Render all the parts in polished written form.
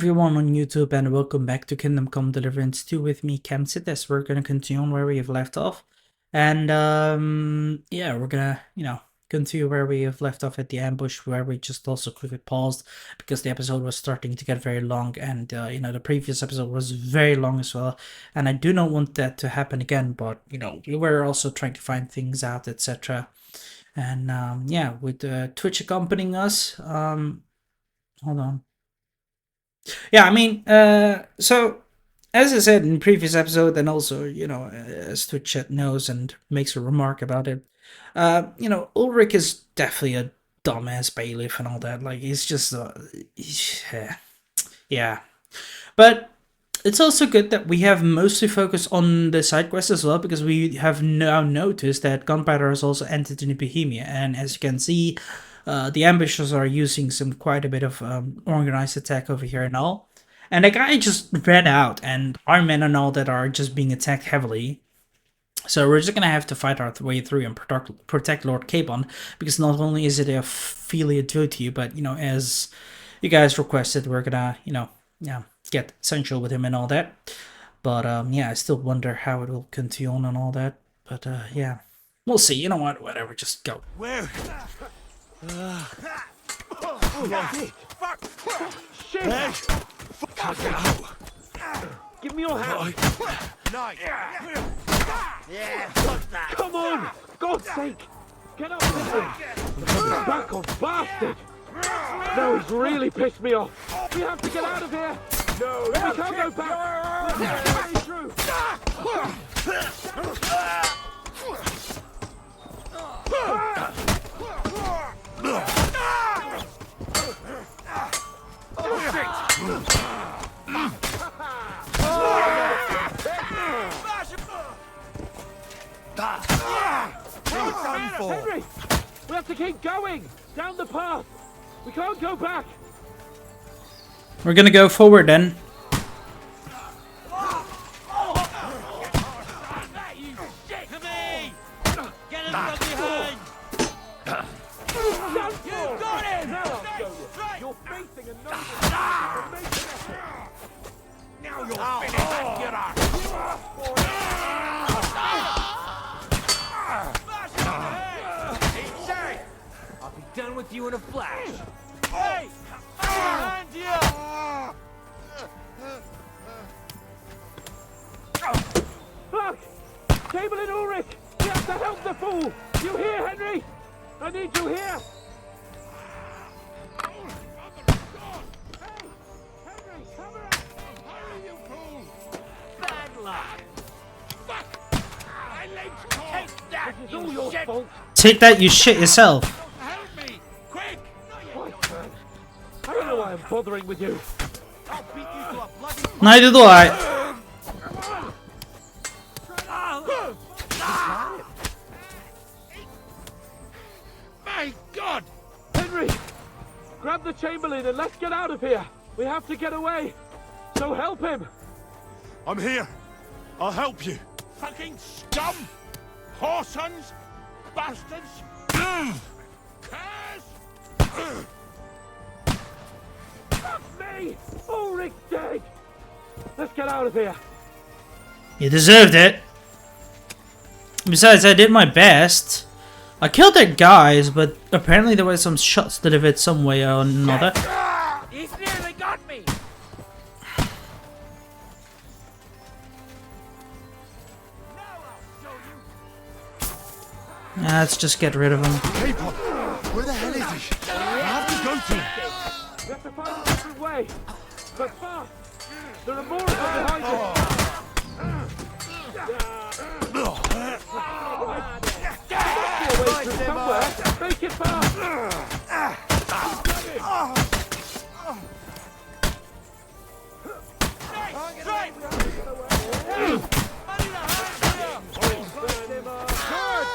Everyone on YouTube, and welcome back to Kingdom Come Deliverance 2 with me, Camsitas. We're gonna continue on where we have left off. And yeah, we're gonna, continue where we have left off at the ambush, where we just also quickly paused because the episode was starting to get very long, and the previous episode was very long as well. And I do not want that to happen again, but we were also trying to find things out, etc. And yeah, with Twitch accompanying us, hold on. Yeah, I mean, so as I said in previous episode, and also as Twitch chat knows and makes a remark about it, Ulrich is definitely a dumbass bailiff and all that. Like he's just, yeah. But it's also good that we have mostly focused on the side quest as well, because we have now noticed that Gunpowder has also entered into Bohemia, and as you can see, the ambushers are using quite a bit of organized attack over here and all. And the guy just ran out, and our men and all that are just being attacked heavily. So we're just gonna have to fight our way through and protect Lord Capon, because not only is it a filial duty, but as you guys requested, we're gonna get essential with him and all that. But yeah, I still wonder how it will continue on and all that. But yeah, we'll see. You know what? Whatever, just go. Where? Fuck! Shit! Hey! Fuck out! Give me your hand! Night! Yeah, fuck that! Come on! God's sake! Get up with him! Back off, bastard! No, he's really pissed me off! We have to get out of here! No, we can't go back! We're way through! Henry! We have to keep going! Down the path! We can't go back! We're gonna go forward then. Now you're finished! Get up! I'll be done with you in a flash! Hey! Hand here! Fuck! Cable and Ulrich! We have to help the fool! You hear, Henry? I need you here! This is all your fault! Take that, you shit yourself. Help me! Quick! Christ, man. I don't know why I'm bothering with you. I'll beat you to a bloody... Neither do I. My God! Henry! Grab the Chamberlain and let's get out of here! We have to get away! So help him! I'm here. I'll help you. Fucking scum! Whoresons! Bastards! Curse! Fuck me! Ulrich's dead! Let's get out of here! You deserved it. Besides, I did my best. I killed their guys, but apparently there were some shots delivered some way or another. He's nearly got me! Let's just get rid of him. Capon! Where the hell is he? I have to go to him. We have to find a different way! But fast! There are more of them behind us! Somewhere! Make it fast!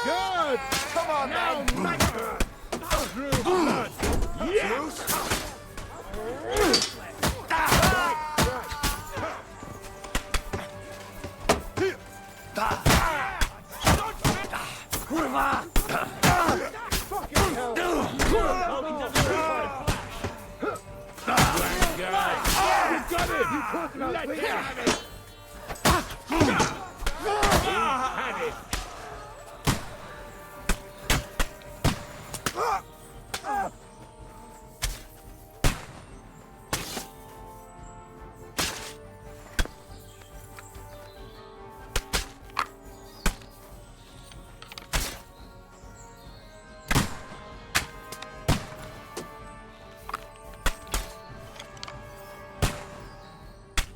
Good! Come on now, Master! Through blood! Yes! Fucking hell! Let him have it! He's had it!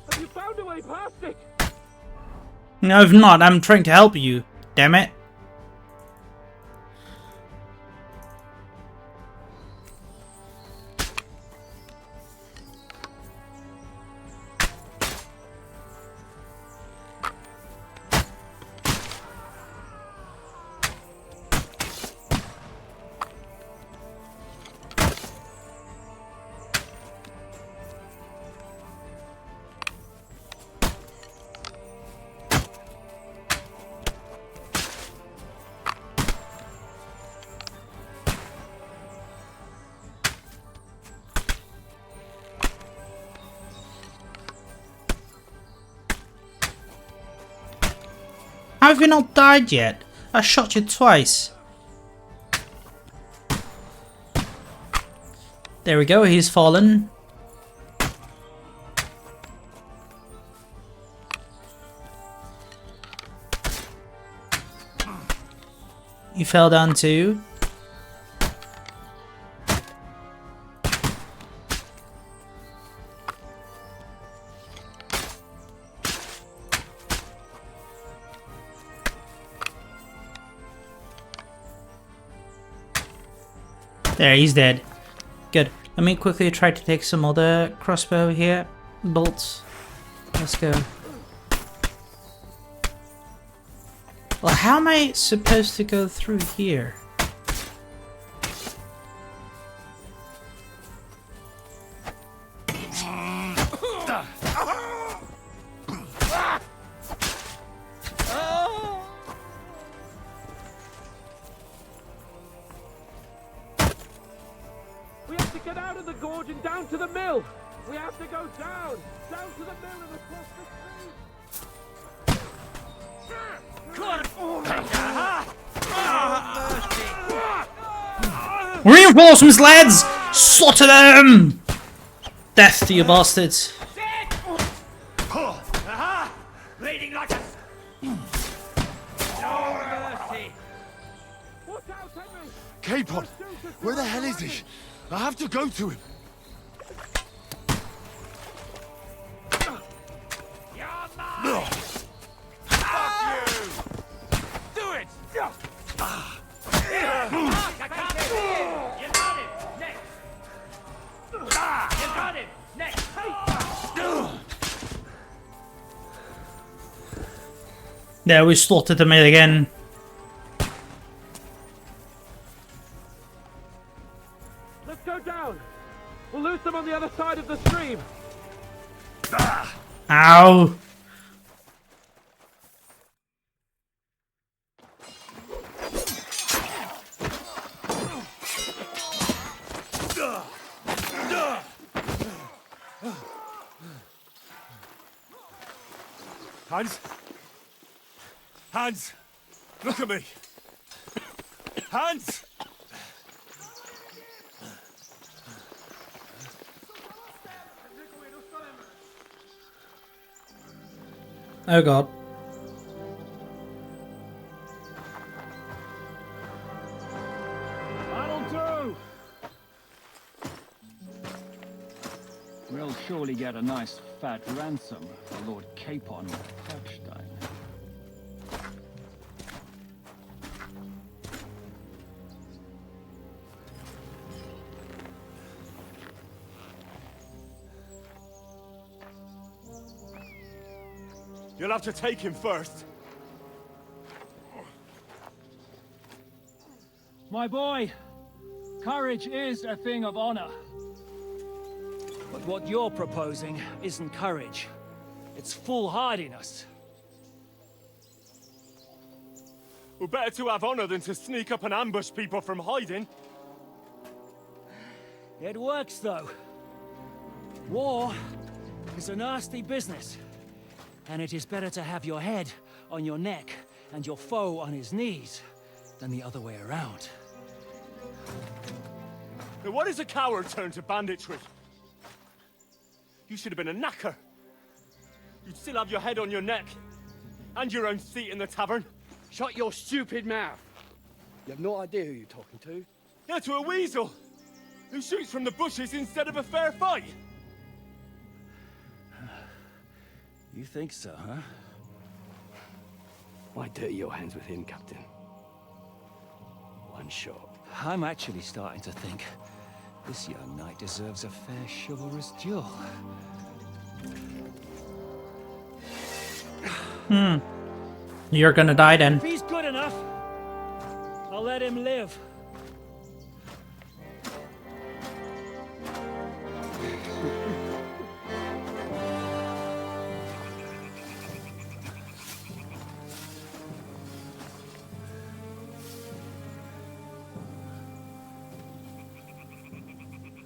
Have you found a way past it? No, if not, I'm trying to help you. Damn it. How have you not died yet? I shot you twice. There we go, he's fallen. You fell down too. There, he's dead. Good. Let me quickly try to take some other crossbow here. Bolts. Let's go. Well, how am I supposed to go through here? We have to get out of the gorge and down to the mill. We have to go down to the mill and across the stream. Reinforcements, lads! Slaughter them! Death to you bastards. Bleeding like a... No mercy. Watch out, Henry! Capon, where the hell is he? I have to go to him. You're mine! Fuck you! Do it! You got him! Next! You got him! Next! There, we slaughtered them again. Let's go down. We'll lose them on the other side of the stream. Ow! Hans? Hans! Look at me! Hans! Oh god. That'll do! We'll surely get a nice fat ransom for Lord Capon of Kirkstein. You'll have to take him first. My boy, courage is a thing of honor. But what you're proposing isn't courage. It's foolhardiness. We're better to have honor than to sneak up and ambush people from hiding. It works, though. War It's a nasty business. And it is better to have your head on your neck and your foe on his knees than the other way around. Now what is a coward turned to banditry? You should have been a knacker. You'd still have your head on your neck. And your own seat in the tavern. Shut your stupid mouth. You have no idea who you're talking to. Yeah, to a weasel. Who shoots from the bushes instead of a fair fight. You think so, huh? Why dirty your hands with him, Captain? One shot. I'm actually starting to think this young knight deserves a fair chivalrous duel. You're gonna die then. If he's good enough, I'll let him live.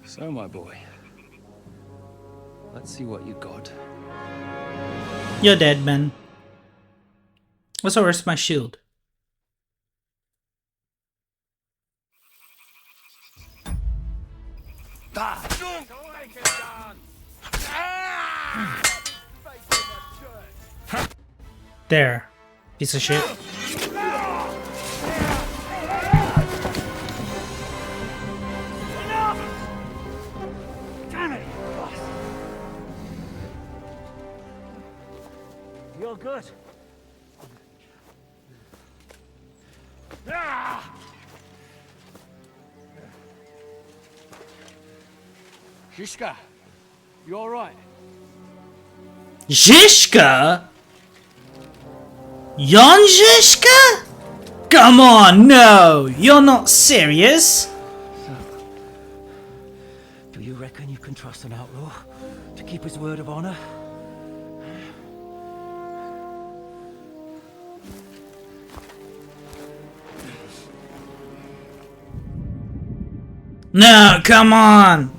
So, my boy, let's see what you got. You're dead, man. Also, where's my shield? There. Piece of shit. Damn it! You're good. Shishka, you alright? Zhishka? Jan Zhishka? Come on, no! You're not serious! Do you reckon you can trust an outlaw to keep his word of honor? No, come on!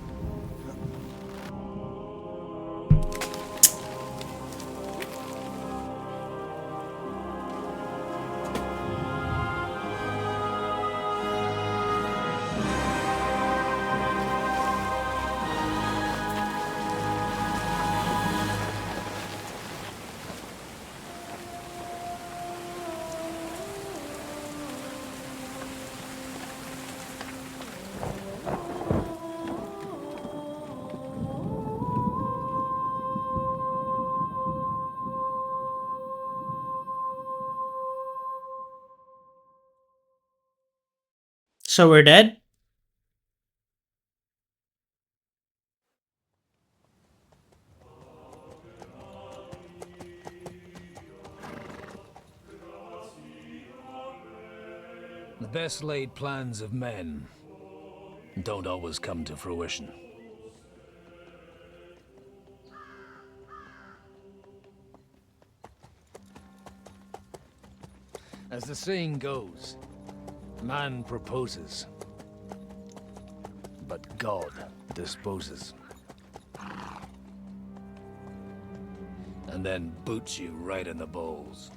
So we're dead? The best laid plans of men don't always come to fruition. As the saying goes, man proposes, but God disposes. And then boots you right in the balls.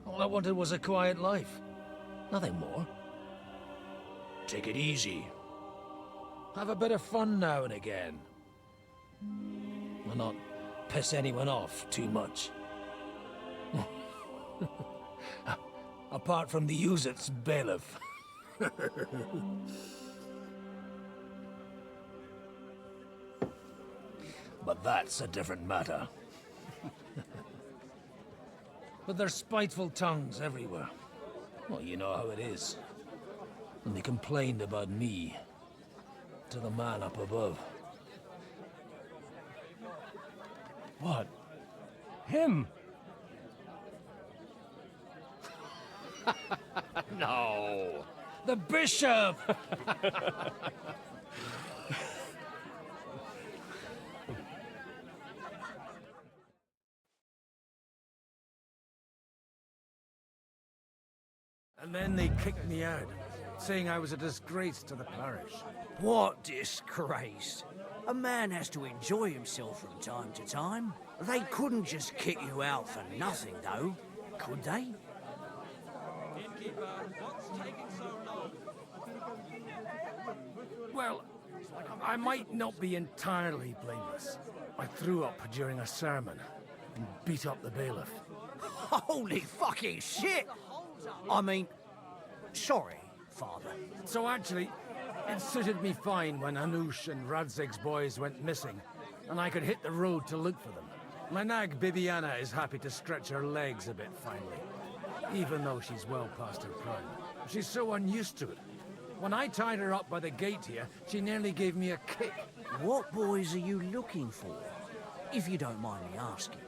All I wanted was a quiet life. Nothing more. Take it easy. Have a bit of fun now and again. And not piss anyone off too much. Apart from the Uzit's bailiff. But that's a different matter. But there's spiteful tongues everywhere. Well, you know how it is. And they complained about me to the man up above. What? Him? No! The bishop! And then they kicked me out, saying I was a disgrace to the parish. What disgrace? A man has to enjoy himself from time to time. They couldn't just kick you out for nothing, though, could they? Well, I might not be entirely blameless. I threw up during a sermon and beat up the bailiff. Holy fucking shit! I mean, sorry, Father. So actually, it suited me fine when Anush and Radzig's boys went missing, and I could hit the road to look for them. My nag Bibiana is happy to stretch her legs a bit finally, even though she's well past her prime. She's so unused to it. When I tied her up by the gate here, she nearly gave me a kick. What boys are you looking for, if you don't mind me asking?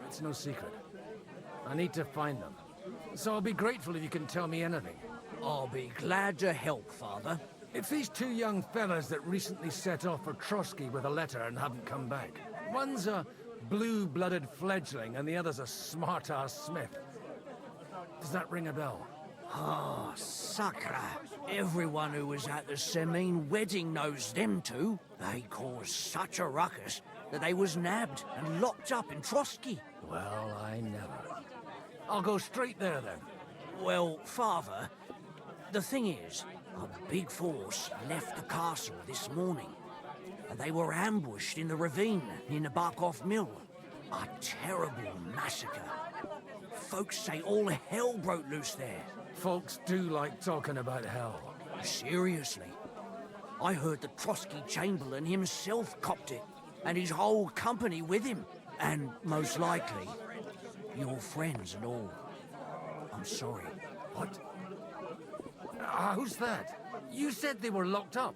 It's no secret. I need to find them. So I'll be grateful if you can tell me anything. I'll be glad to help, Father. It's these two young fellas that recently set off for Trotsky with a letter and haven't come back. One's a blue-blooded fledgling and the other's a smart-ass smith. Does that ring a bell? Ah, Sakra. Everyone who was at the Semine wedding knows them two. They caused such a ruckus that they was nabbed and locked up in Trotsky. Well, I never. I'll go straight there then. Well, Father, the thing is, a big force left the castle this morning, and they were ambushed in the ravine near the Barkov Mill. A terrible massacre. Folks say all hell broke loose there. Folks do like talking about hell. Seriously. I heard the Trotsky Chamberlain himself copped it, and his whole company with him. And most likely, your friends and all. I'm sorry. What? Who's that? You said they were locked up.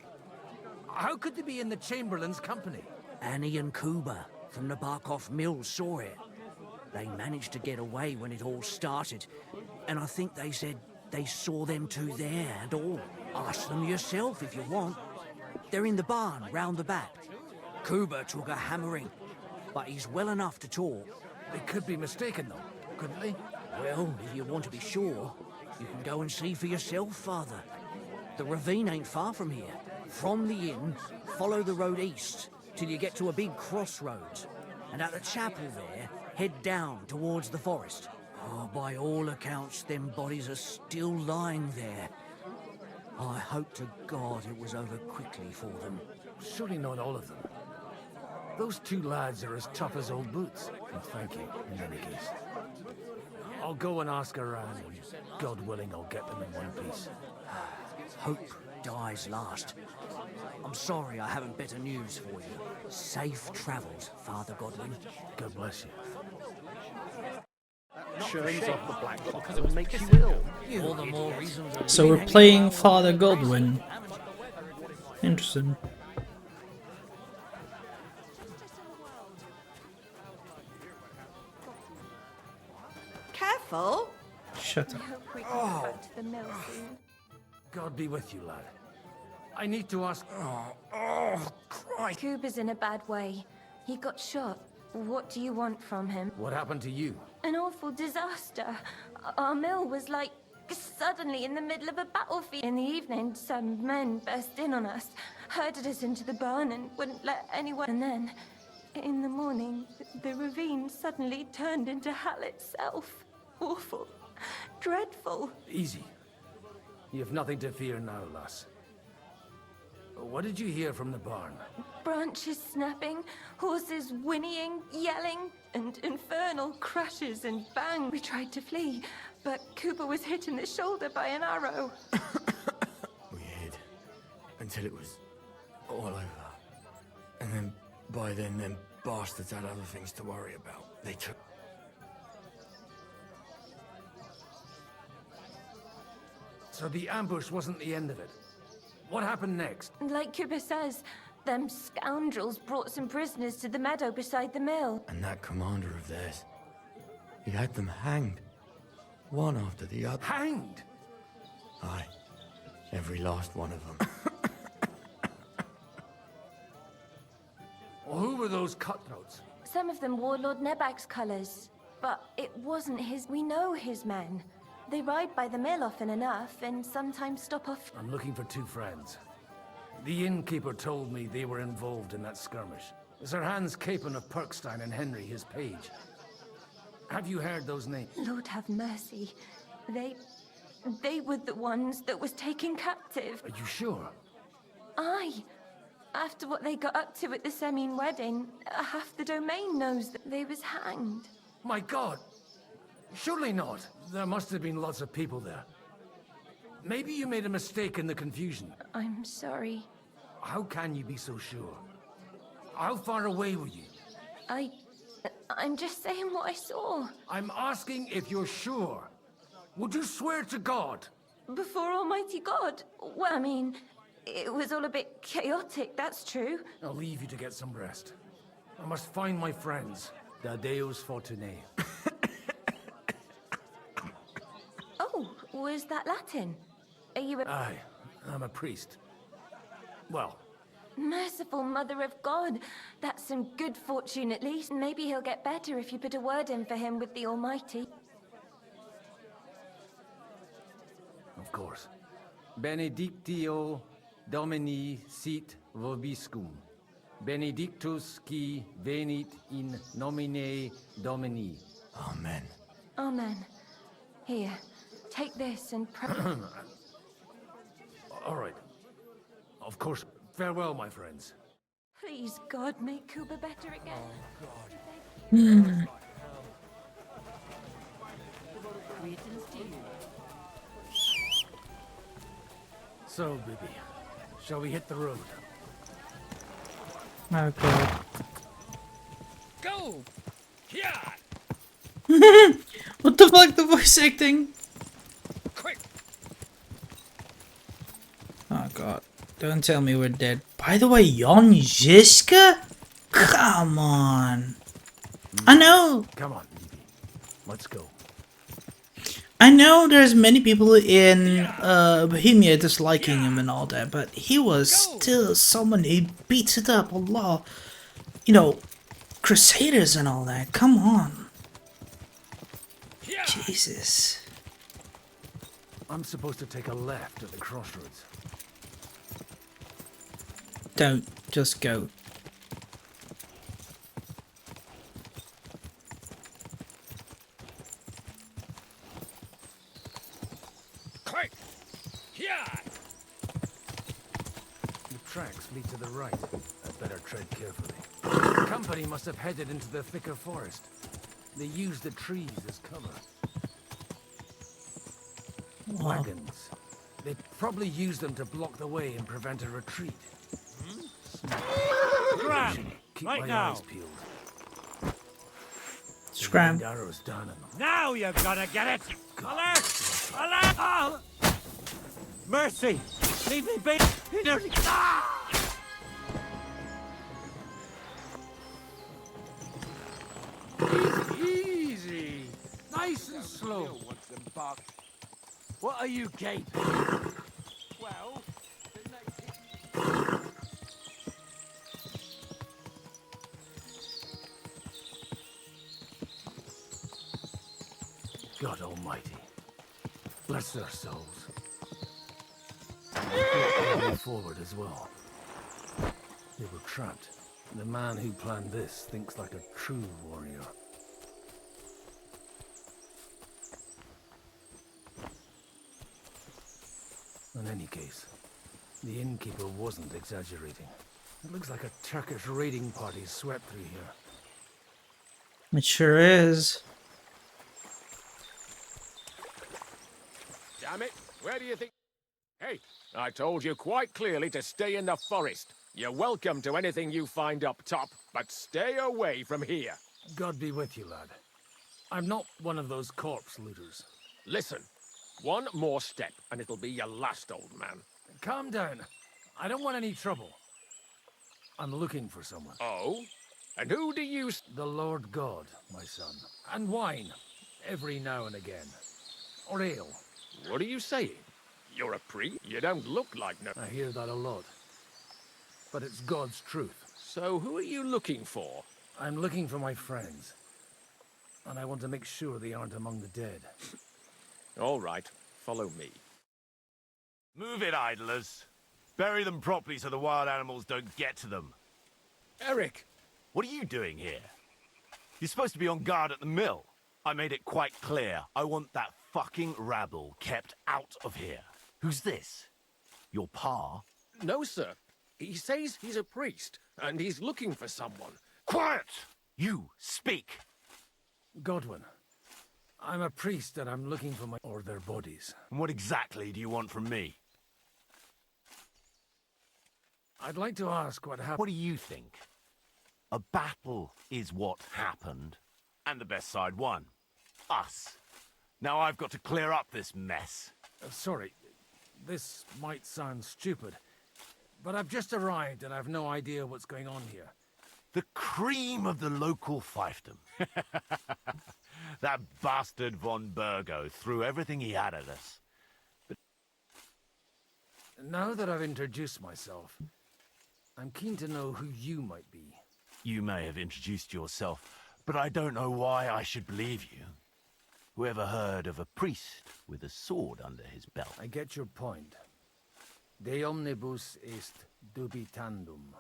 How could they be in the Chamberlain's company? Annie and Kuba from the Barkov Mill saw it. They managed to get away when it all started, and I think they said they saw them two there and all. Ask them yourself if you want. They're in the barn round the back. Kuba took a hammering, but he's well enough to talk. They could be mistaken though, couldn't they? Well, if you want to be sure, you can go and see for yourself, Father. The ravine ain't far from here. From the inn, follow the road east till you get to a big crossroads. And at the chapel there, head down towards the forest. Oh, by all accounts, them bodies are still lying there. I hope to God it was over quickly for them. Surely not all of them. Those two lads are as tough as old boots. And thank you, in any case. I'll go and ask around, and God willing, I'll get them in one piece. Hope dies last. I'm sorry I haven't better news for you. Safe travels, Father Godwin. God bless you. Churns off the black because it makes you ill. All the more reason to So we're playing Father Godwin. Interesting. Careful. Shut up. Hope we can get back to the mill soon. God be with you, lad. I need to ask... Kuba's in a bad way. He got shot. What do you want from him? What happened to you? An awful disaster. Our mill was like suddenly in the middle of a battlefield. In the evening, some men burst in on us, herded us into the barn and wouldn't let anyone. And then, in the morning, the ravine suddenly turned into hell itself. Awful. Dreadful. Easy. You have nothing to fear now, lass. What did you hear from the barn? Branches snapping, horses whinnying, yelling, and infernal crashes and bang. We tried to flee, but Cooper was hit in the shoulder by an arrow. We hid until it was all over. And then, by then, them bastards had other things to worry about. They took... So the ambush wasn't the end of it. What happened next? Like Cooper says, them scoundrels brought some prisoners to the meadow beside the mill. And that commander of theirs, he had them hanged. One after the other. Hanged? Aye. Every last one of them. Well, who were those cutthroats? Some of them wore Lord Nebag's colours. But it wasn't his. We know his men. They ride by the mill often enough and sometimes stop off. I'm looking for two friends. The innkeeper told me they were involved in that skirmish. Sir Hans Capon of Perkstein and Henry, his page. Have you heard those names? Lord have mercy. They were the ones that was taken captive. Are you sure? Aye. After what they got up to at the Semine wedding, half the domain knows that they was hanged. My God! Surely not. There must have been lots of people there. Maybe you made a mistake in the confusion. I'm sorry. How can you be so sure? How far away were you? I'm just saying what I saw. I'm asking if you're sure. Would you swear to God? Before Almighty God? Well, I mean, it was all a bit chaotic, that's true. I'll leave you to get some rest. I must find my friends. Da Deus Fortunae. Oh, was that Latin? Are you a... Aye, I'm a priest. Well, Merciful Mother of God. That's some good fortune at least. Maybe he'll get better if you put a word in for him with the Almighty. of course. Benedictio Domini sit vobiscum. Benedictus qui venit in nomine Domini. Amen. Amen. Here, take this and pray. All right. Of course. Farewell, my friends. Please, God, make Kuba better again. So, Bibi, shall we hit the road? Oh god. Go! Yeah! What the fuck, the voice acting? Quick! Oh god. Don't tell me we're dead. By the way, Jon Žižka? Come on. I know. Come on, Bibi. Let's go. I know there's many people in Bohemia disliking him and all that, but he was still someone who beats it up a lot. You know, crusaders and all that. Come on. Jesus. I'm supposed to take a left at the crossroads. Don't. Just go. Quick! Yeah! The tracks lead to the right. I'd better tread carefully. The company must have headed into the thicker forest. They used the trees as cover. Wow. Wagons. They probably used them to block the way and prevent a retreat. Grab! Keep Right my now. eyes peeled. Scram. Wind arrows down on them. Now you're gonna get it! Alert! Alert! Oh. Mercy! Leave me be! He nearly... Ah! Easy! Nice and slow. What are you gaping? Well... God Almighty. Bless their souls. They forward as well. They were trapped. The man who planned this thinks like a true warrior. In any case, the innkeeper wasn't exaggerating. It looks like a Turkish raiding party swept through here. It sure is. Damn it, where do you think... Hey, I told you quite clearly to stay in the forest. You're welcome to anything you find up top, but stay away from here. God be with you, lad. I'm not one of those corpse looters. Listen, one more step and it'll be your last, old man. Calm down. I don't want any trouble. I'm looking for someone. Oh? And who do you... The Lord God, my son. And wine, every now and again. Or ale. What are you saying? You're a priest? You don't look like no... I hear that a lot. But it's God's truth. So who are you looking for? I'm looking for my friends. and I want to make sure they aren't among the dead. All right, follow me. Move it, idlers. Bury them properly so the wild animals don't get to them. Eric! What are you doing here? You're supposed to be on guard at the mill. I made it quite clear. I want that fucking rabble kept out of here. Who's this? Your pa? No, sir. He says he's a priest, and he's looking for someone. Quiet! You, speak! Godwin. I'm a priest and I'm looking for or their bodies. And what exactly do you want from me? I'd like to ask what happened. What do you think? A battle is what happened, and the best side won. Us. Now I've got to clear up this mess. Sorry, this might sound stupid, but I've just arrived and I've no idea what's going on here. The cream of the local fiefdom. That bastard von Burgo threw everything he had at us. But now that I've introduced myself, I'm keen to know who you might be. you may have introduced yourself, but I don't know why I should believe you. Whoever heard of a priest with a sword under his belt? I get your point. De omnibus est dubitandum.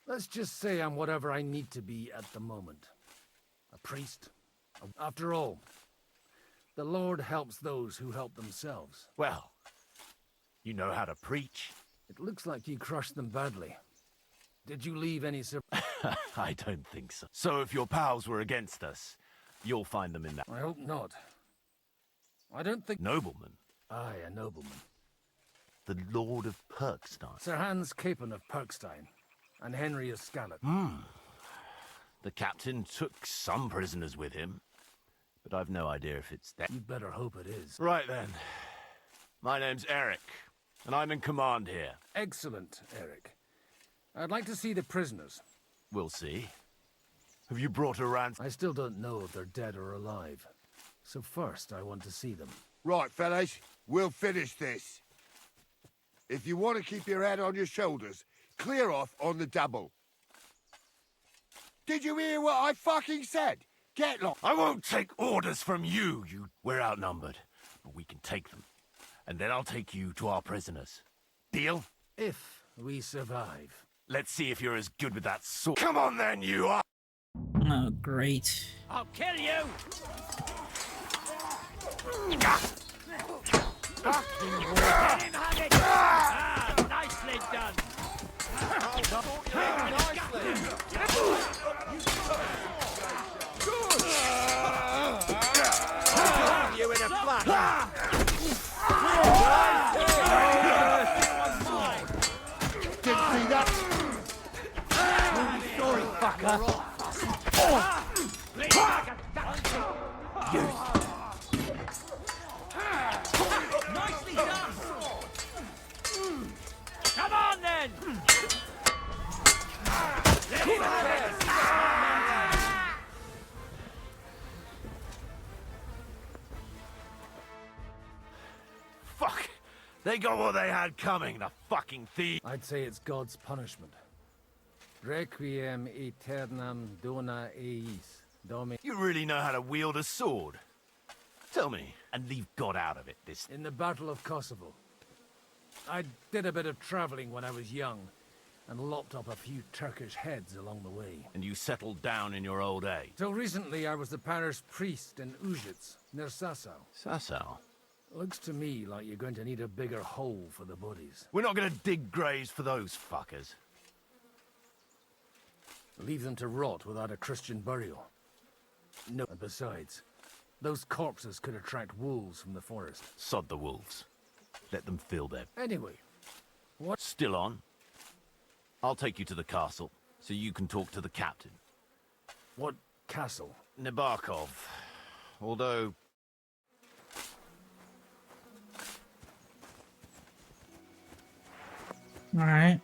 Let's just say I'm whatever I need to be at the moment. A priest. After all, the Lord helps those who help themselves. Well, you know how to preach. It looks like you crushed them badly. Did you leave any I don't think so. So if your pals were against us, you'll find them in that... I hope not. I don't think... Nobleman? Aye, a nobleman. The Lord of Perkstein. Sir Hans Capon of Perkstein, and Henry of Scarlet. The captain took some prisoners with him, but I've no idea if it's that. You'd better hope it is. Right then. My name's Eric, and I'm in command here. Excellent, Eric. I'd like to see the prisoners. We'll see. Have you brought a ransom? I still don't know if they're dead or alive. So first, I want to see them. Right, fellas, we'll finish this. If you want to keep your head on your shoulders, clear off on the double. Did you hear what I fucking said? Get lost. I won't take orders from you, We're outnumbered, but we can take them. And then I'll take you to our prisoners. Deal? If we survive. Let's see if you're as good with that sword. Come on then, you are! Oh, great. I'll kill you! Nicely done! You in a flash! Didn't see that. Sorry, fucker. Nicely done! Come on then! Fuck! They got what they had coming, the fucking thieves! I'd say it's God's punishment. Requiem aeternam dona eis, Domi. You really know how to wield a sword? Tell me, and leave God out of it this... In the Battle of Kosovo. I did a bit of traveling when I was young, and lopped up a few Turkish heads along the way. And you settled down in your old age? Till recently, I was the parish priest in Ujits, near Sasau. Sasau? Looks to me like you're going to need a bigger hole for the bodies. We're not gonna dig graves for those fuckers. Leave them to rot without a Christian burial. No, and besides, those corpses could attract wolves from the forest. Sod the wolves. Let them fill their... Anyway, what... Still on? I'll take you to the castle, so you can talk to the captain. What castle? Nabokov. Although... Alright.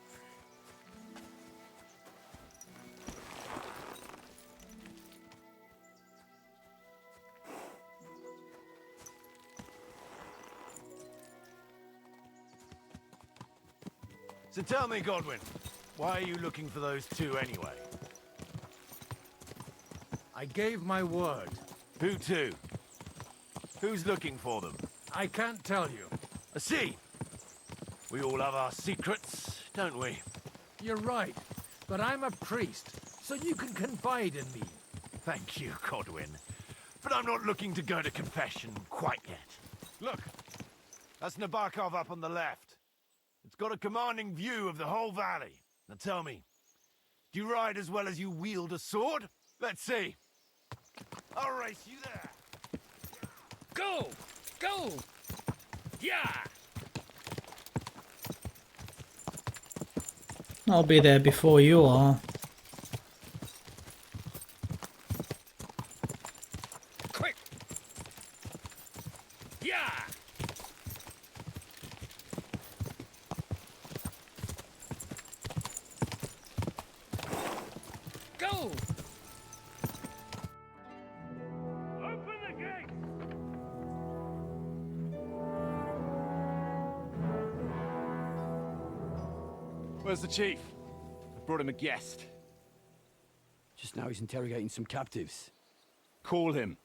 So tell me, Godwin, why are you looking for those two anyway? I gave my word. Who to? Who's looking for them? I can't tell you. I see. We all have our secrets, don't we? You're right, but I'm a priest, so you can confide in me. Thank you, Godwin. But I'm not looking to go to confession quite yet. Look, that's Nabokov up on the left. It's got a commanding view of the whole valley. Now tell me, do you ride as well as you wield a sword? Let's see. I'll race you there. Go! Go! Yeah! I'll be there before you are. Quick! Yeah! Go! Open the gate! Where's the chief? I brought him a guest. Just now he's interrogating some captives. Call him.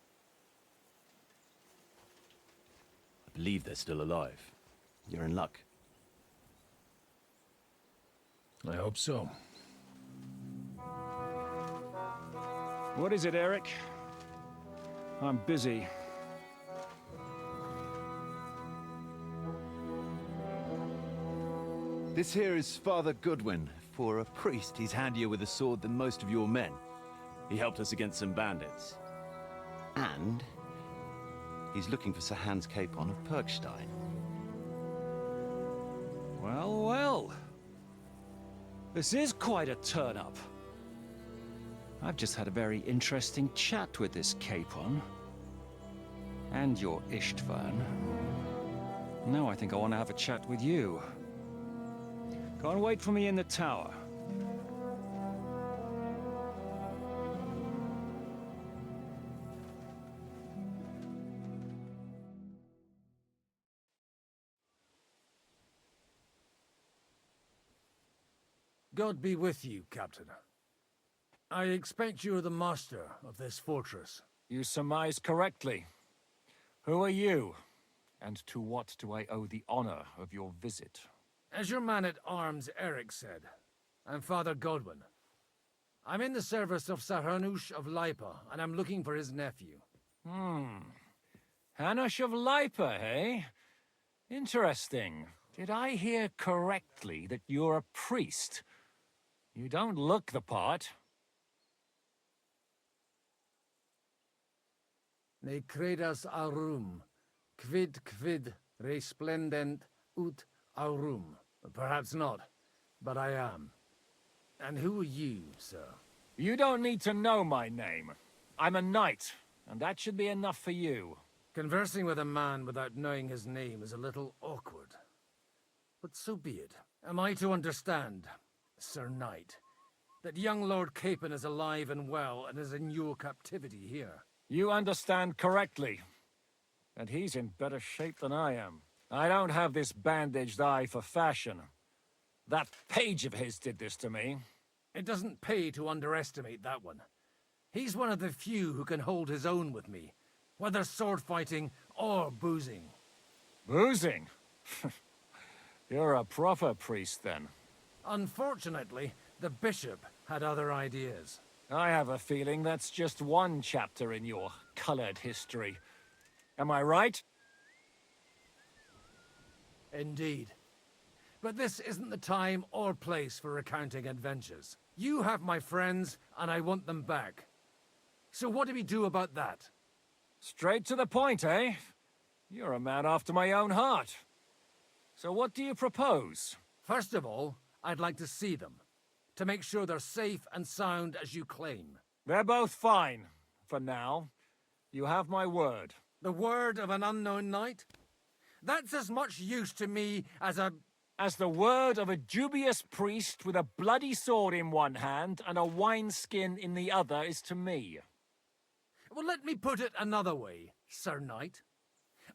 I believe they're still alive. You're in luck. I hope so. What is it, Eric? I'm busy. This here is Father Goodwin. For a priest, he's handier with a sword than most of your men. He helped us against some bandits. And he's looking for Sir Hans Capon of Perkstein. Well, well. This is quite a turn-up. I've just had a very interesting chat with this Capon. And your Istvan. Now I think I want to have a chat with you. Go and wait for me in the tower. God be with you, Captain. I expect you're the master of this fortress. You surmise correctly. Who are you? And to what do I owe the honor of your visit? As your man-at-arms Eric said, I'm Father Godwin. I'm in the service of Sir Hanush of Lipa, and I'm looking for his nephew. Hanush of Lipa, eh? Interesting. Did I hear correctly that you're a priest? You don't look the part. Ne credas aurum, quid resplendent ut aurum. Perhaps not, but I am. And who are you, sir? You don't need to know my name. I'm a knight, and that should be enough for you. Conversing with a man without knowing his name is a little awkward. But so be it. Am I to understand, Sir Knight, that young Lord Capon is alive and well and is in your captivity here? You understand correctly. And he's in better shape than I am. I don't have this bandaged eye for fashion. That page of his did this to me. It doesn't pay to underestimate that one. He's one of the few who can hold his own with me, whether sword fighting or boozing. Boozing? You're a proper priest, then. Unfortunately, the bishop had other ideas. I have a feeling that's just one chapter in your colored history. Am I right? Indeed. But this isn't the time or place for recounting adventures. You have my friends, and I want them back. So what do we do about that? Straight to the point, eh? You're a man after my own heart. So what do you propose? First of all, I'd like to see them, to make sure they're safe and sound as you claim. They're both fine, for now. You have my word. The word of an unknown knight? That's as much use to me as the word of a dubious priest with a bloody sword in one hand and a wineskin in the other is to me. Well, let me put it another way, Sir Knight.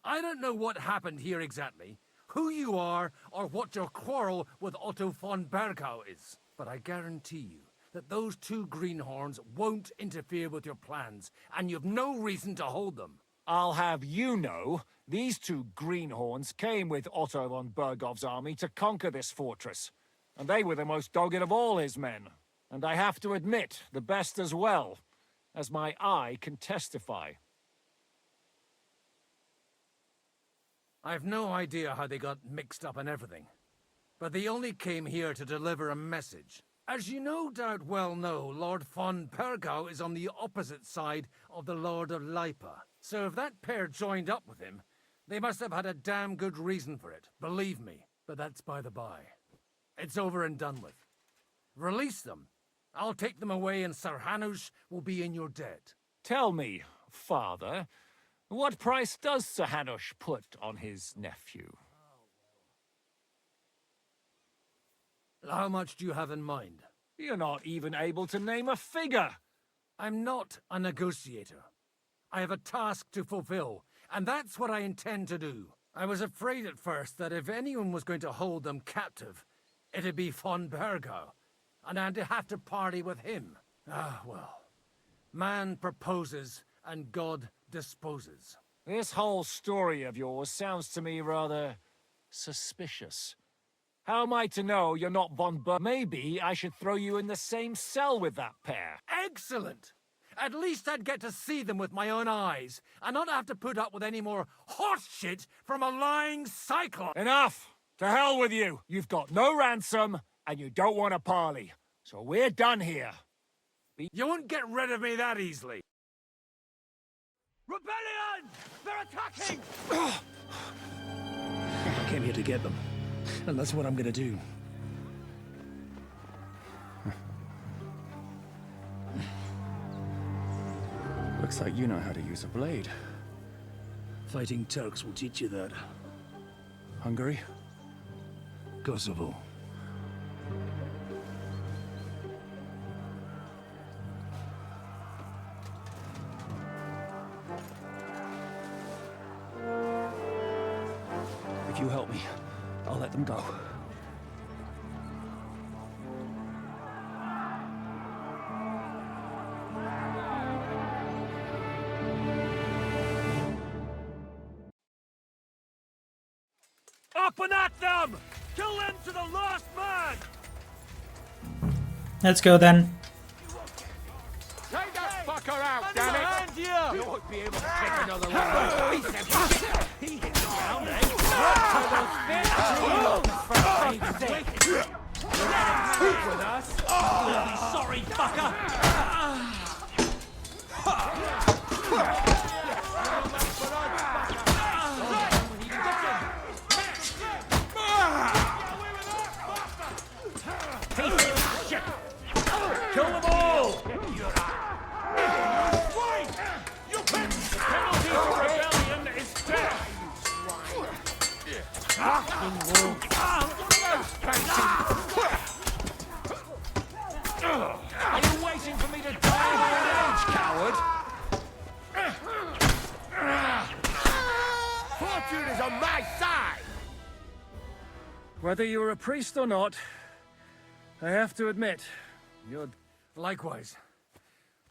I don't know what happened here exactly, who you are, or what your quarrel with Otto von Bergau is. But I guarantee you that those two greenhorns won't interfere with your plans, and you've no reason to hold them. I'll have you know, these two greenhorns came with Otto von Bergov's army to conquer this fortress. And they were the most dogged of all his men. And I have to admit, the best as well, as my eye can testify. I've no idea how they got mixed up in everything, but they only came here to deliver a message. As you no doubt well know, Lord von Pergau is on the opposite side of the Lord of Lipa. So if that pair joined up with him, they must have had a damn good reason for it, believe me. But that's by the by. It's over and done with. Release them. I'll take them away and Sir Hanush will be in your debt. Tell me, Father, what price does Sir Hanush put on his nephew? How much do you have in mind? You're not even able to name a figure. I'm not a negotiator. I have a task to fulfill, and that's what I intend to do. I was afraid at first that if anyone was going to hold them captive, it'd be von Bergau, and I'd have to party with him. Ah, well. Man proposes, and God disposes. This whole story of yours sounds to me rather suspicious. How am I to know you're not von Bergau? Maybe I should throw you in the same cell with that pair. Excellent! At least I'd get to see them with my own eyes, and not have to put up with any more horse shit from a lying cyclops. Enough! To hell with you! You've got no ransom, and you don't want a parley. So we're done here. You won't get rid of me that easily. Rebellion! They're attacking! I came here to get them, and that's what I'm gonna do. Looks like you know how to use a blade. Fighting Turks will teach you that. Hungary? Kosovo. If you help me, I'll let them go. Up and at them! Kill them to the last man! Let's go then. Take that fucker out, damn it! Hand here! You won't be able to take another one. He hit the ground, eh? With us? You'll be sorry, fucker! Kill them all! The penalty for rebellion is death! Are you waiting for me to die of old age, coward? Fortune is on my side! Whether you're a priest or not, I have to admit, you're... Likewise.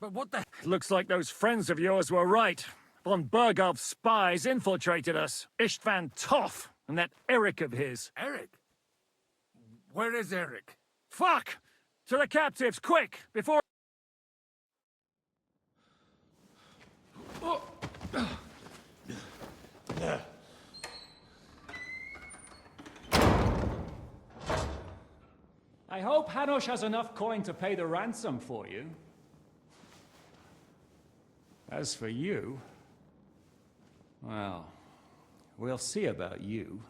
But what the... Looks like those friends of yours were right. Von Bergov's spies infiltrated us. Istvan Toff and that Eric of his. Eric? Where is Eric? Fuck! To the captives, quick! Before... I hope Hanush has enough coin to pay the ransom for you. As for you, well, we'll see about you.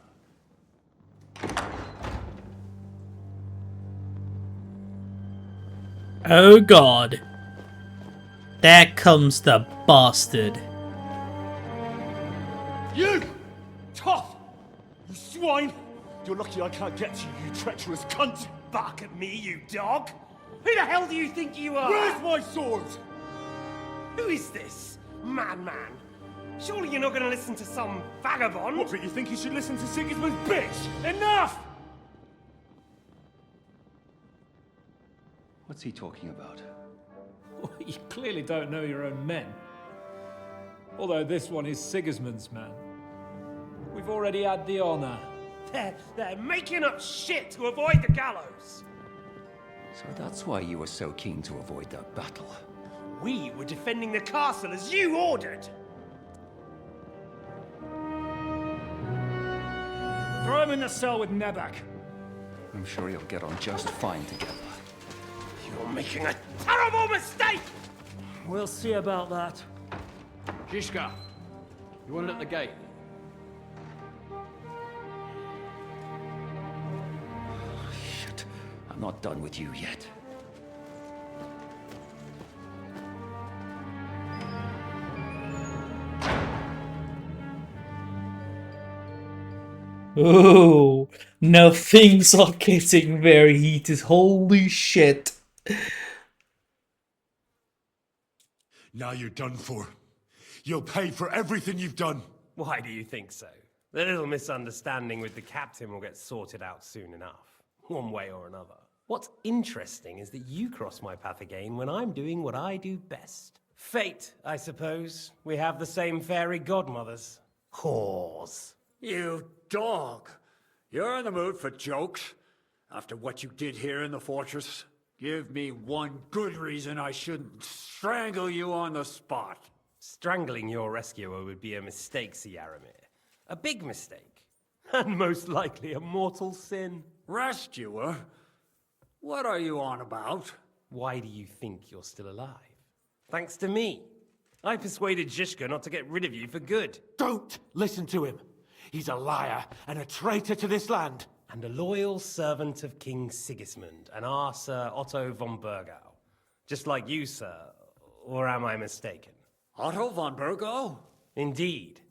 Oh god. There comes the bastard. You! Tough! You swine! You're lucky I can't get to you, you treacherous cunt! Bark at me, you dog! Who the hell do you think you are? Where's my sword? Who is this? Man. Surely you're not gonna listen to some vagabond? What, but you think you should listen to Sigismund's bitch? Enough! What's he talking about? You clearly don't know your own men. Although this one is Sigismund's man. We've already had the honor. They're making up shit to avoid the gallows. So that's why you were so keen to avoid that battle. We were defending the castle as you ordered. Throw him in the cell with Nebak. I'm sure you'll get on just fine together. You're making a terrible mistake! We'll see about that. Zizka, you want it at the gate? Shit, I'm not done with you yet. Oh, now things are getting very heated. Holy shit. Now you're done for. You'll pay for everything you've done. Why do you think so? The little misunderstanding with the captain will get sorted out soon enough, one way or another. What's interesting is that you cross my path again when I'm doing what I do best. Fate, I suppose. We have the same fairy godmothers. Whores. You dog! You're in the mood for jokes? After what you did here in the fortress? Give me one good reason I shouldn't strangle you on the spot. Strangling your rescuer would be a mistake, Yaramir. A big mistake. And most likely a mortal sin. Rescuer? What are you on about? Why do you think you're still alive? Thanks to me. I persuaded Zizka not to get rid of you for good. Don't listen to him. He's a liar and a traitor to this land. And a loyal servant of King Sigismund and our Sir Otto von Burgau. Just like you, sir. Or am I mistaken? Otto von Burgau? Indeed.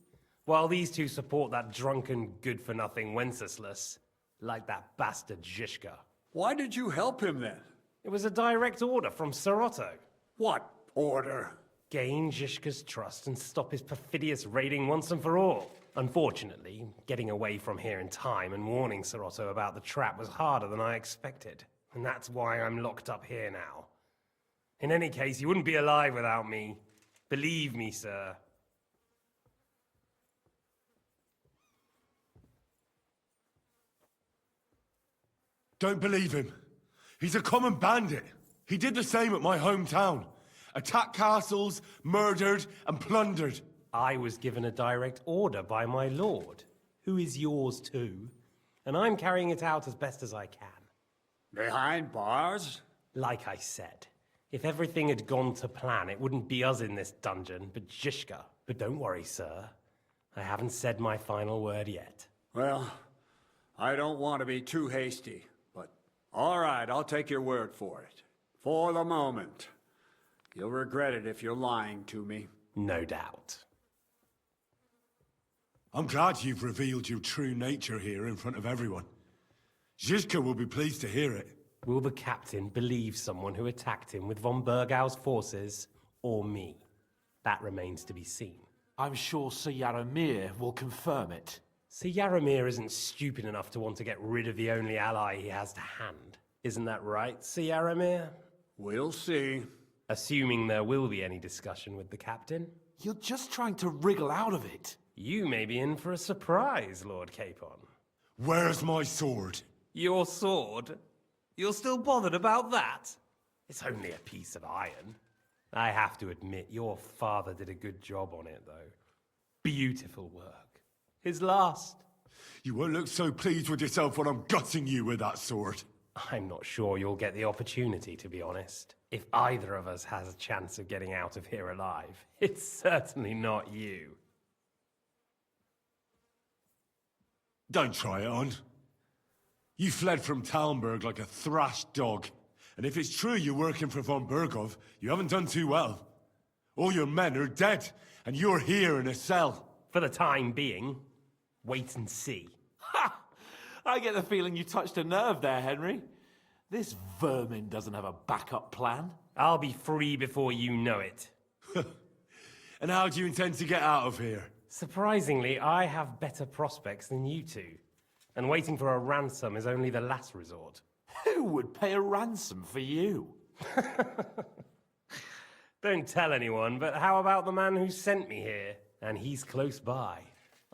While these two support that drunken, good-for-nothing Wenceslas, like that bastard Zizka. Why did you help him then? It was a direct order from Sir Otto. What order? Gain Zizka's trust and stop his perfidious raiding once and for all. Unfortunately, getting away from here in time and warning Sir Otto about the trap was harder than I expected. And that's why I'm locked up here now. In any case, you wouldn't be alive without me. Believe me, sir. Don't believe him. He's a common bandit. He did the same at my hometown. Attacked castles, murdered, and plundered. I was given a direct order by my lord, who is yours too, and I'm carrying it out as best as I can. Behind bars? Like I said, if everything had gone to plan, it wouldn't be us in this dungeon, but Zizka. But don't worry, sir. I haven't said my final word yet. Well, I don't want to be too hasty, but all right, I'll take your word for it. For the moment. You'll regret it if you're lying to me. No doubt. I'm glad you've revealed your true nature here in front of everyone. Zizka will be pleased to hear it. Will the captain believe someone who attacked him with von Burgau's forces, or me? That remains to be seen. I'm sure Sir Yaramir will confirm it. Sir Yaramir isn't stupid enough to want to get rid of the only ally he has to hand. Isn't that right, Sir Yaramir? We'll see. Assuming there will be any discussion with the captain. You're just trying to wriggle out of it. You may be in for a surprise, Lord Capon. Where's my sword? Your sword? You're still bothered about that? It's only a piece of iron. I have to admit, your father did a good job on it, though. Beautiful work. His last. You won't look so pleased with yourself when I'm gutting you with that sword. I'm not sure you'll get the opportunity, to be honest. If either of us has a chance of getting out of here alive, it's certainly not you. Don't try it on. You fled from Talmberg like a thrashed dog. And if it's true you're working for von Burgov, you haven't done too well. All your men are dead, and you're here in a cell. For the time being, wait and see. Ha! I get the feeling you touched a nerve there, Henry. This vermin doesn't have a backup plan. I'll be free before you know it. And how do you intend to get out of here? Surprisingly, I have better prospects than you two. And waiting for a ransom is only the last resort. Who would pay a ransom for you? Don't tell anyone, but how about the man who sent me here? And he's close by.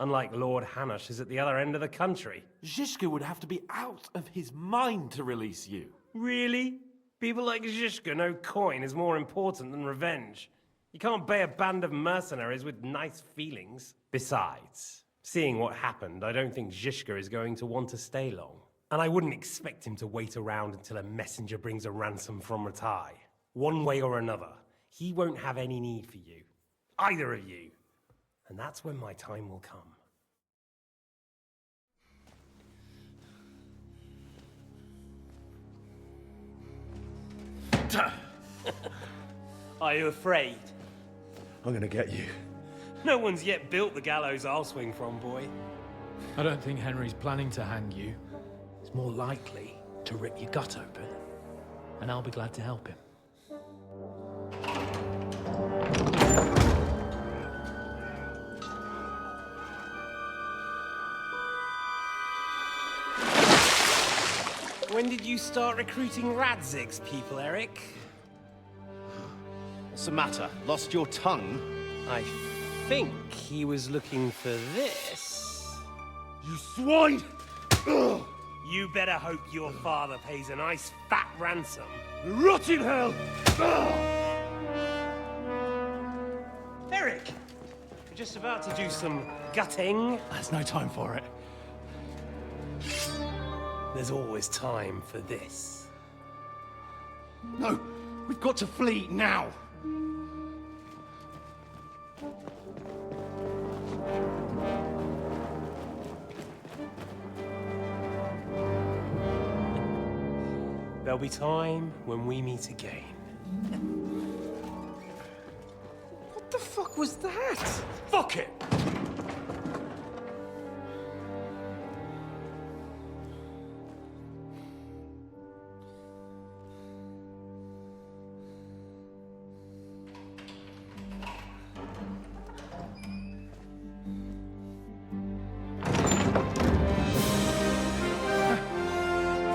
Unlike Lord Hanush is at the other end of the country. Zhishka would have to be out of his mind to release you. Really? People like Zhishka know coin is more important than revenge. You can't pay a band of mercenaries with nice feelings. Besides, seeing what happened, I don't think Zhishka is going to want to stay long. And I wouldn't expect him to wait around until a messenger brings a ransom from Ratai. One way or another, he won't have any need for you. Either of you. And that's when my time will come. Are you afraid? I'm gonna get you. No one's yet built the gallows I'll swing from, boy. I don't think Henry's planning to hang you. He's more likely to rip your gut open. And I'll be glad to help him. When did you start recruiting Radzig's people, Eric? What's the matter? Lost your tongue? I think he was looking for this. You swine! You better hope your father pays a nice fat ransom. Rot in hell! Eric! We're just about to do some gutting. There's no time for it. There's always time for this. No, we've got to flee now. There'll be time when we meet again. What the fuck was that? Fuck it!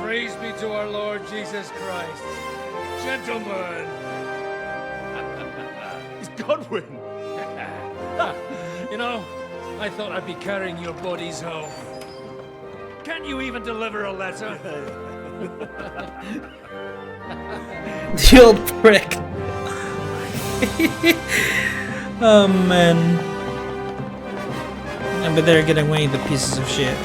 Praise be to our Lord Jesus Christ. Gentlemen! It's Godwin! You know, I thought I'd be carrying your bodies home. Can't you even deliver a letter? The old prick. Oh man. Yeah, but they're getting away, the pieces of shit.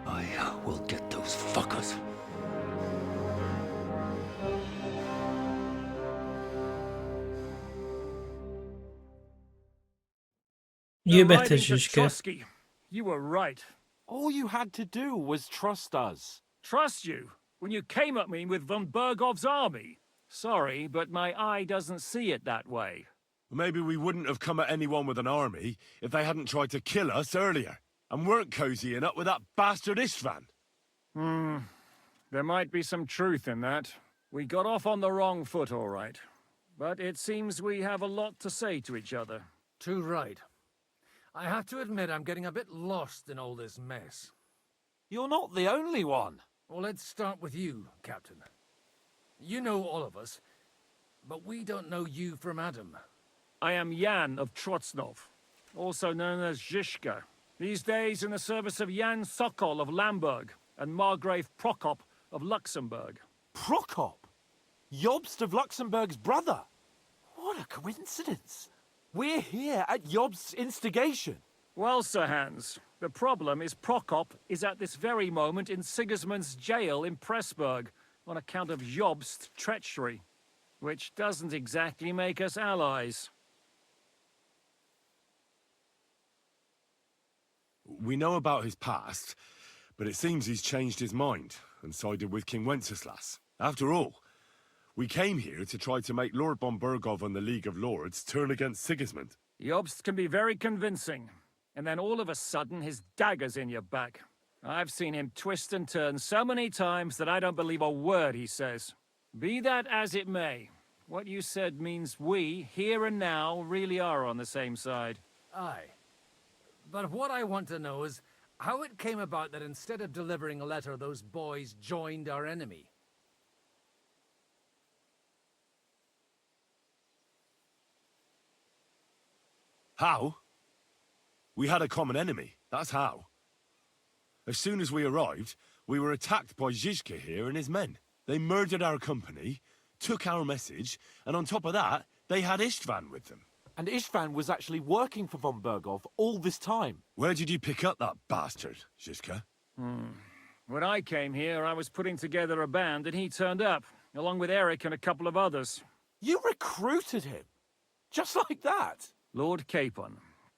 I will get those fuckers. You You're better, riding to Zhishka. Trusky. You were right. All you had to do was trust us. Trust you? When you came at me with von Bergov's army? Sorry, but my eye doesn't see it that way. Maybe we wouldn't have come at anyone with an army if they hadn't tried to kill us earlier, and weren't cozying up with that bastard Istvan. There might be some truth in that. We got off on the wrong foot, all right. But it seems we have a lot to say to each other. Too right. I have to admit I'm getting a bit lost in all this mess. You're not the only one. Well, let's start with you, Captain. You know all of us, but we don't know you from Adam. I am Jan of Trotsnov, also known as Zhishka. These days in the service of Jan Sokol of Lamberg and Margrave Prokop of Luxembourg. Prokop? Jobst of Luxembourg's brother? What a coincidence. We're here at Jobst's instigation. Well, Sir Hans, the problem is Prokop is at this very moment in Sigismund's jail in Pressburg on account of Jobst's treachery, which doesn't exactly make us allies. We know about his past, but it seems he's changed his mind and sided with King Wenceslas. After all, we came here to try to make Lord von Bergov and the League of Lords turn against Sigismund. Jobst can be very convincing, and then all of a sudden his dagger's in your back. I've seen him twist and turn so many times that I don't believe a word he says. Be that as it may, what you said means we, here and now, really are on the same side. Aye. But what I want to know is how it came about that instead of delivering a letter, those boys joined our enemy. How? We had a common enemy, that's how. As soon as we arrived, we were attacked by Zizka here and his men. They murdered our company, took our message, and on top of that, they had Istvan with them. And Istvan was actually working for von Bergov all this time. Where did you pick up that bastard, Zizka? When I came here, I was putting together a band and he turned up, along with Eric and a couple of others. You recruited him? Just like that? Lord Capon,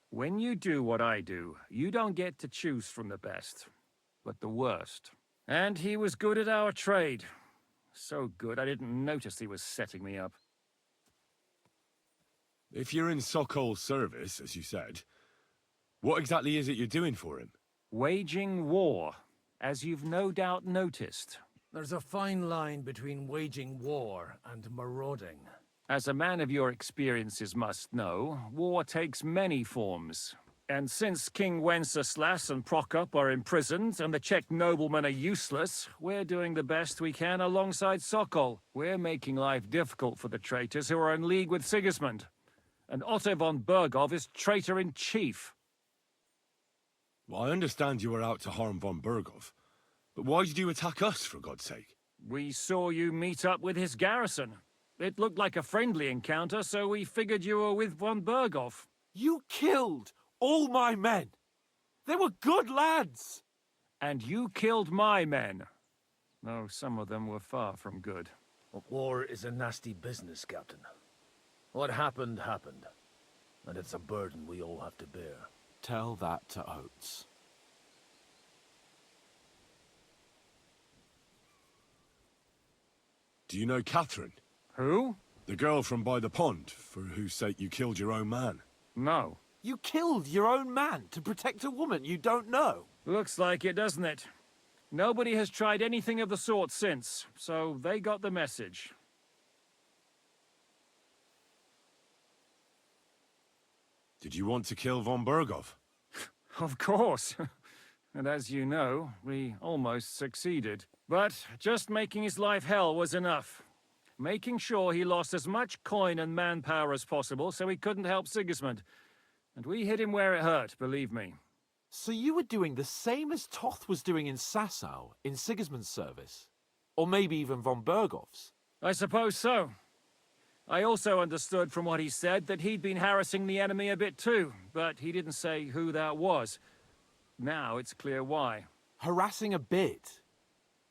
when you do what I do, you don't get to choose from the best, but the worst. And he was good at our trade. So good, I didn't notice he was setting me up. If you're in Sokol's service, as you said, what exactly is it you're doing for him? Waging war, as you've no doubt noticed. There's a fine line between waging war and marauding. As a man of your experiences must know, war takes many forms. And since King Wenceslas and Prokop are imprisoned and the Czech noblemen are useless, we're doing the best we can alongside Sokol. We're making life difficult for the traitors who are in league with Sigismund. And Otto von Bergov is traitor-in-chief. Well, I understand you were out to harm von Bergov, but why did you attack us, for God's sake? We saw you meet up with his garrison. It looked like a friendly encounter, so we figured you were with von Bergov. You killed all my men. They were good lads. And you killed my men. Though some of them were far from good. War is a nasty business, Captain. What happened, happened. And it's a burden we all have to bear. Tell that to Oates. Do you know Catherine? Who? The girl from by the pond, for whose sake you killed your own man. No. You killed your own man to protect a woman you don't know. Looks like it, doesn't it? Nobody has tried anything of the sort since, so they got the message. Did you want to kill von Bergov? Of course. And as you know, we almost succeeded. But just making his life hell was enough. Making sure he lost as much coin and manpower as possible so he couldn't help Sigismund. And we hit him where it hurt, believe me. So you were doing the same as Toth was doing in Sasau, in Sigismund's service? Or maybe even von Bergov's? I suppose so. I also understood from what he said that he'd been harassing the enemy a bit too, but he didn't say who that was. Now it's clear why. Harassing a bit?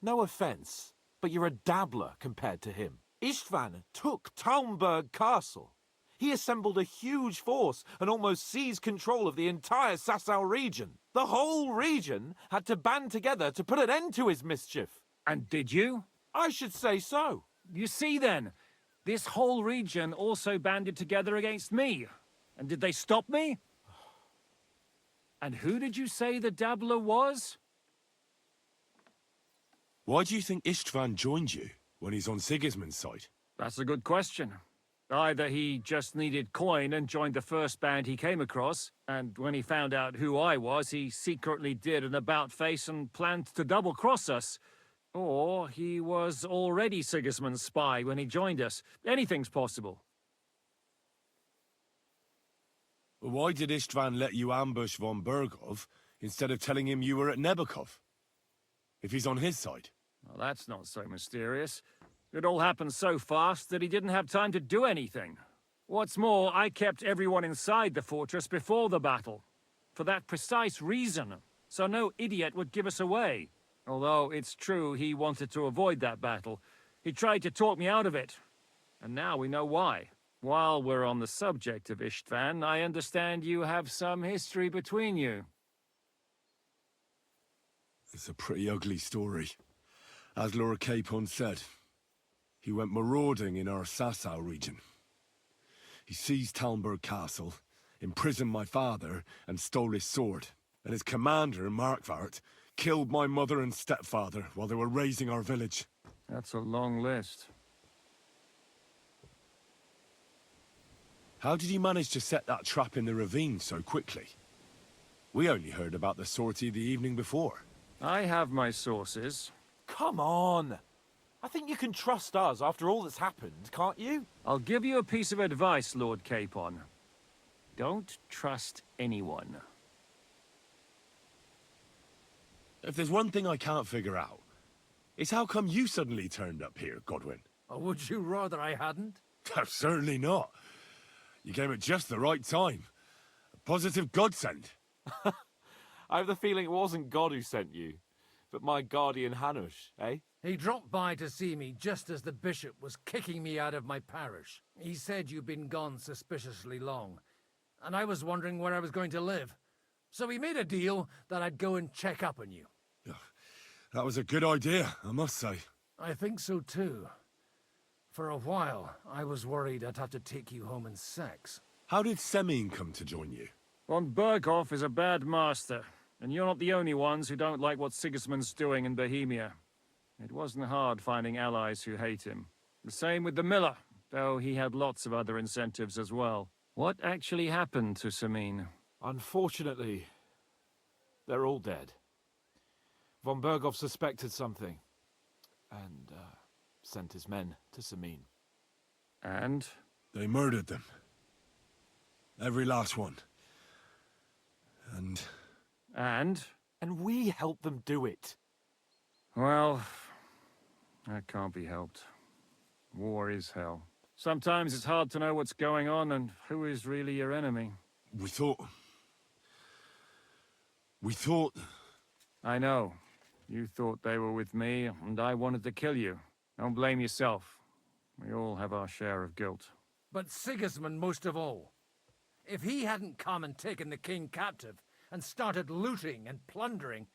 No offense, but you're a dabbler compared to him. Istvan took Talmberg Castle. He assembled a huge force and almost seized control of the entire Sasau region. The whole region had to band together to put an end to his mischief. And did you? I should say so. You see then, this whole region also banded together against me. And did they stop me? And who did you say the dabbler was? Why do you think Istvan joined you when he's on Sigismund's side? That's a good question. Either he just needed coin and joined the first band he came across, and when he found out who I was, he secretly did an about-face and planned to double-cross us. Or he was already Sigismund's spy when he joined us. Anything's possible. Why did Istvan let you ambush von Bergov instead of telling him you were at Nebukov? If he's on his side. Well, that's not so mysterious. It all happened so fast that he didn't have time to do anything. What's more, I kept everyone inside the fortress before the battle. For that precise reason, so no idiot would give us away. Although it's true he wanted to avoid that battle. He tried to talk me out of it. And now we know why. While we're on the subject of Istvan, I understand you have some history between you. It's a pretty ugly story. As Lord Capon said, he went marauding in our Sasau region. He seized Talmberg Castle, imprisoned my father, and stole his sword. And his commander, Markvart, killed my mother and stepfather while they were raising our village. That's a long list. How did you manage to set that trap in the ravine so quickly? We only heard about the sortie the evening before. I have my sources. Come on! I think you can trust us after all that's happened, can't you? I'll give you a piece of advice, Lord Capon. Don't trust anyone. If there's one thing I can't figure out, it's how come you suddenly turned up here, Godwin? Or would you rather I hadn't? Certainly not. You came at just the right time. A positive godsend. I have the feeling it wasn't God who sent you, but my guardian Hanush, eh? He dropped by to see me just as the bishop was kicking me out of my parish. He said you'd been gone suspiciously long, and I was wondering where I was going to live. So we made a deal that I'd go and check up on you. That was a good idea, I must say. I think so too. For a while, I was worried I'd have to take you home in sex. How did Semine come to join you? Von Berghoff is a bad master, and you're not the only ones who don't like what Sigismund's doing in Bohemia. It wasn't hard finding allies who hate him. The same with the miller, though he had lots of other incentives as well. What actually happened to Semine? Unfortunately, they're all dead. Von Berghoff suspected something, and sent his men to Semine. And? They murdered them. Every last one. And? And we helped them do it. Well, that can't be helped. War is hell. Sometimes it's hard to know what's going on and who is really your enemy. We thought... I know. You thought they were with me, and I wanted to kill you. Don't blame yourself. We all have our share of guilt. But Sigismund most of all. If he hadn't come and taken the king captive, and started looting and plundering,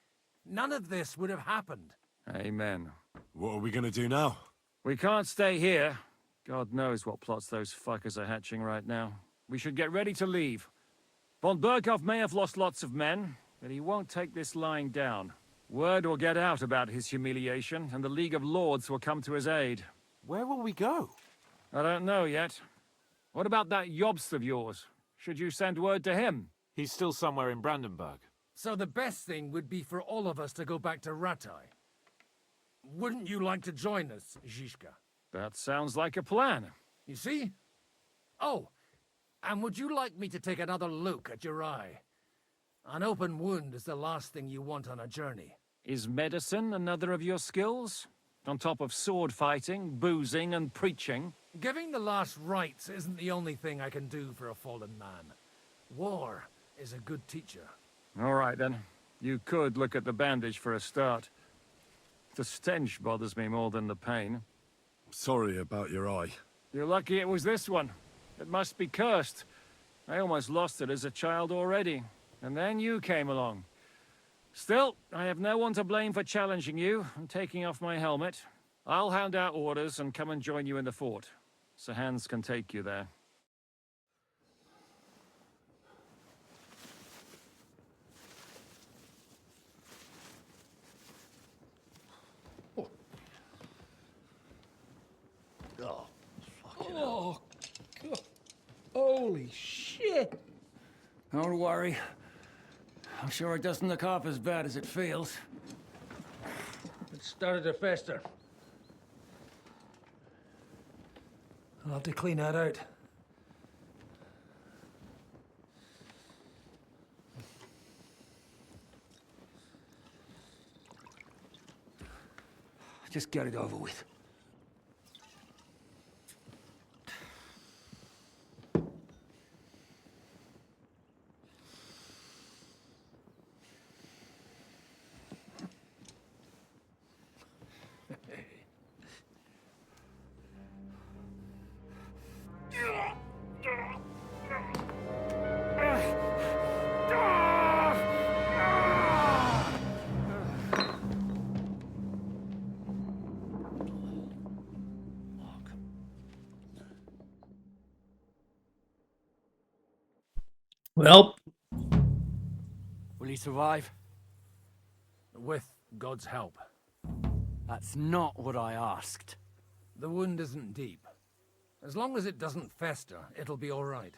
none of this would have happened. Amen. What are we gonna do now? We can't stay here. God knows what plots those fuckers are hatching right now. We should get ready to leave. Von Berghoff may have lost lots of men, but he won't take this lying down. Word will get out about his humiliation, and the League of Lords will come to his aid. Where will we go? I don't know yet. What about that Jobst of yours? Should you send word to him? He's still somewhere in Brandenburg. So the best thing would be for all of us to go back to Ratai. Wouldn't you like to join us, Zizka? That sounds like a plan. You see? Oh, and would you like me to take another look at your eye? An open wound is the last thing you want on a journey. Is medicine another of your skills? On top of sword fighting, boozing, and preaching? Giving the last rites isn't the only thing I can do for a fallen man. War is a good teacher. All right, then. You could look at the bandage for a start. The stench bothers me more than the pain. Sorry about your eye. You're lucky it was this one. It must be cursed. I almost lost it as a child already. And then you came along. Still, I have no one to blame for challenging you and taking off my helmet. I'll hand out orders and come and join you in the fort. Sir Hans can take you there. Oh, fucking hell. God. Holy shit! Don't worry. I'm sure it doesn't look half as bad as it feels. It started to fester. I'll have to clean that out. Just get it over with. Well, will he survive? With God's help. That's not what I asked. The wound isn't deep. As long as it doesn't fester, it'll be all right.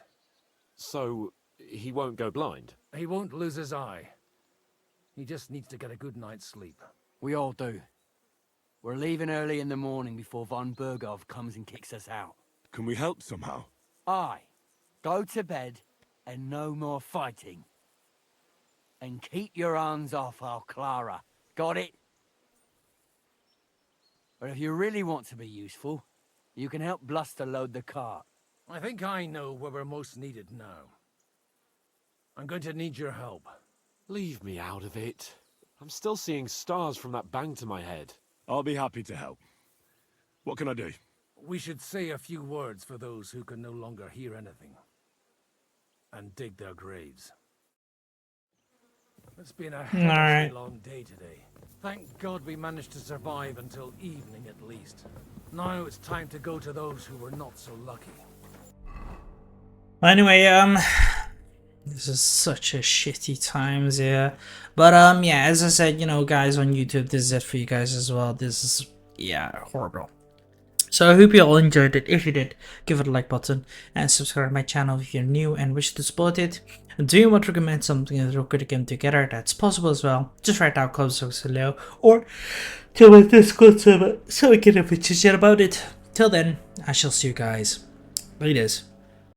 So, he won't go blind? He won't lose his eye. He just needs to get a good night's sleep. We all do. We're leaving early in the morning before von Burgov comes and kicks us out. Can we help somehow? Aye. Go to bed and no more fighting. And keep your hands off our Clara. Got it? But if you really want to be useful, you can help Bluster load the cart. I think I know where we're most needed now. I'm going to need your help. Leave me out of it. I'm still seeing stars from that bang to my head. I'll be happy to help. What can I do? We should say a few words for those who can no longer hear anything. And dig their graves. It's been a helplessly long day today. Thank God we managed to survive until evening at least. Now it's time to go to those who were not so lucky. Anyway, this is such a shitty times here. But yeah, as I said, you know, guys on YouTube, this is it for you guys as well. This is, yeah, horrible. So I hope you all enjoyed it. If you did, give it a like button and subscribe to my channel if you're new and wish to support it. And do you want to recommend something that we're good game together? That's possible as well. Just write down comments below or join my Discord server so we can have a chat about it. Till then, I shall see you guys. Laters.